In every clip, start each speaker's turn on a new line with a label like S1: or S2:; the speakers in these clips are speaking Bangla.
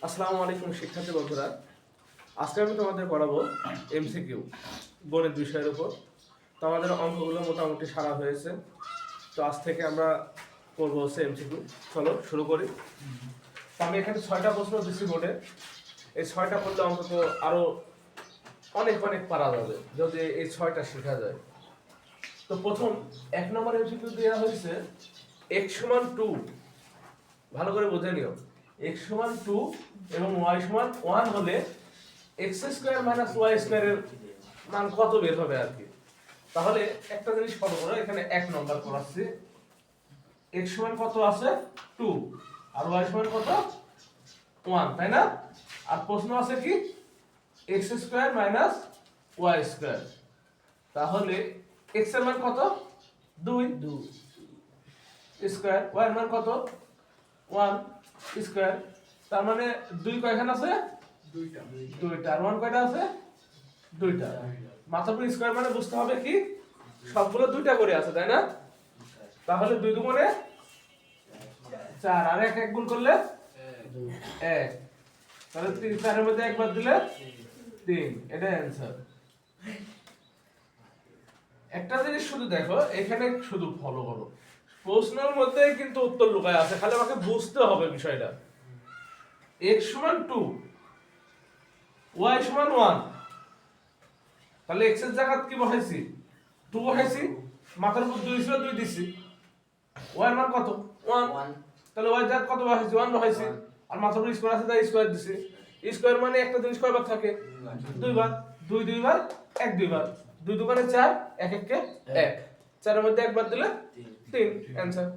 S1: আসসালামু আলাইকুম শিক্ষার্থী বন্ধুরা, আজকে আমি তোমাদের পড়াবো এমসিকিউ গণিত বিষয়ের উপর। তো আমাদের অঙ্কগুলো মোটামুটি সারা হয়েছে, তো আজ থেকে আমরা করবো হচ্ছে এমসিকিউ। চলো শুরু করি। তো আমি এখানে 6টা প্রশ্ন দিচ্ছি বোর্ডে, এই 6টা করলে অন্তত আরো অনেক অনেক পারা যাবে যদি এই 6টা শেখা যায়। তো প্রথম 1 নম্বর এমসিকিউ দেওয়া হয়েছে x সমান 2, ভালো করে বুঝে নিও। x সমান 2 এবং y সমান 1 হলে x স্কয়ার মাইনাস y স্কয়ারের মান কত বের হবে আর কি। তাহলে একটা জিনিস ফলো করো, এখানে 1 নম্বর করাচ্ছি। x সমান কত আছে 2 আর y সমান কত 1, তাই না? আর প্রশ্ন আছে কি x square minus y square. তাহলে x এর মান কত 2 স্কয়ার, y এর মান কত 1 স্কয়ার। তার মানে 2 কয়খান আছে? দুইটা। আর 1 কয়টা আছে? দুইটা। মাথাপুর স্কয়ার মানে বুঝতে হবে কি সবগুলো দুইটা করে আছে, তাই না? তাহলে 2 দুগুণে 4 আর 1 1 গুণ করলে 1, তাহলে 3 4 এর মধ্যে একবার দিলে 3, এটা অ্যানসার। একটা জিনিস শুধু দেখো, এখানে শুধু ফলো করো, প্রশ্নের মধ্যে কিন্তু উত্তর লুকায় আছে, খালি আমাকে বুঝতে হবে বিষয়টা। x সমান 2 y সমান 1, তাহলে x এর জায়গায় কি বসাইছি 2 বসাইছি, মাথার উপর 2 ছিল 2 দিছি। y এর মান কত 1, তাহলে y এর জায়গায় কত বসাইছি 1 বসাইছি, আর মাথার উপর স্কয়ার আছে তাই স্কয়ার দিছি। স্কয়ার মানে একটা জিনিস কয়বার থাকে দুইবার, 2 দুইবার 1 দুইবার, 2 দুগুণে 4 1 1 কে 1, 4 এর মধ্যে একবার দিলে 3, অ্যানসার।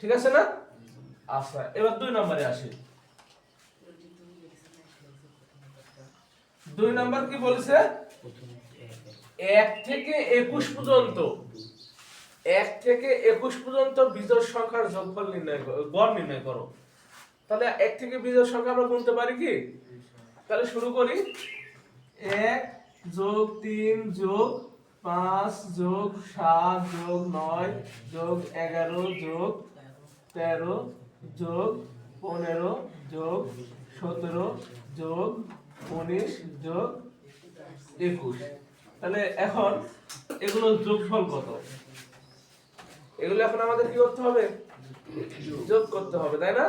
S1: ঠিক আছে না? আচ্ছা, এবার 2 নম্বরে আসি। 2 নাম্বার কি বলেছে 1 থেকে 21 পর্যন্ত, 1 থেকে 21 পর্যন্ত বিজোড় সংখ্যার যোগফল নির্ণয় করো, গড় নির্ণয় করো। তাহলে 1 থেকে বিজোড় সংখ্যা আমরা গুনতে পারি কি? তাহলে শুরু করি। 1 যোগ 3 যোগ 5 যোগ 7 যোগ 9 যোগ 11 যোগ 13 যোগ 15 যোগ 17 যোগ 19 যোগ 21। তাহলে এখন এগুলো যোগফল কত? এগুলো এখন আমাদের কি করতে হবে? যোগ করতে হবে, তাই না?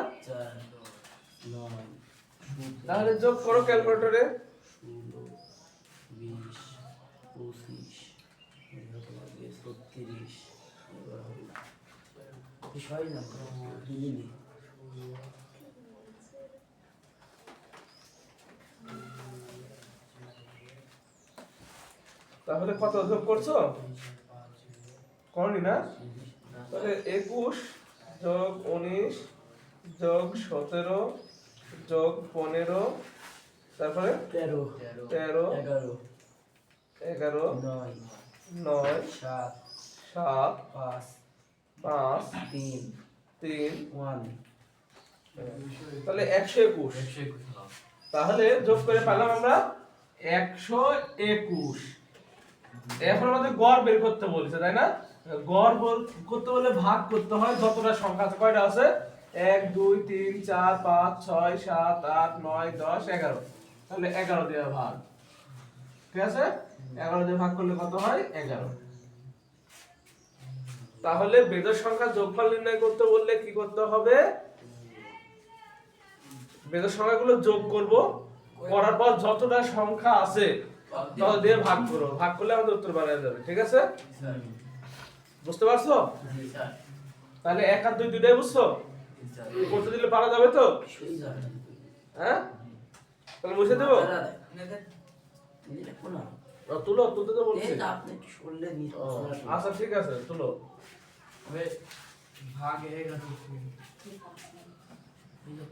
S1: তাহলে যোগ করো ক্যালকুলেটরে। 20 তাহলে কত যোগ করছো? করনি না? তাহলে 21 যোগ 19 যোগ 17 যোগ 15, তারপরে 13 11 9 7 5 3 1, তাহলে 121। তাহলে যোগ করে পেলাম আমরা 121। এখন আমাদের গড় বের করতে বলেছে, তাই না? গড় করতে বলে ভাগ করতে হয় যতটা সংখ্যা আছে। কয়টা আছে? 1 2 3 4 5 6 7 8 9 10 11, তাহলে 11 দিয়ে ভাগ। ঠিক আছে, 11 দিয়ে ভাগ করলে কত হয় 11। তাহলে বেজোড় সংখ্যার যোগফল নির্ণয় করতে বললে কি করতে হবে? বেজোড় সংখ্যাগুলো যোগ করব, করার পর যতটা সংখ্যা আছে তত দিয়ে ভাগ করো, ভাগ করলে আমাদের উত্তর বেরিয়ে যাবে। ঠিক আছে, বুঝতে পারছো? তাহলে 1 আর 2 দুইটাই বুঝছো? করতে দিলে পারা যাবে তো? হ্যাঁ, তাহলে মুছে দেবো। তুলো, তুলতে তো বলছি। আচ্ছা ঠিক আছে, তুলো।
S2: भाग 1 और 2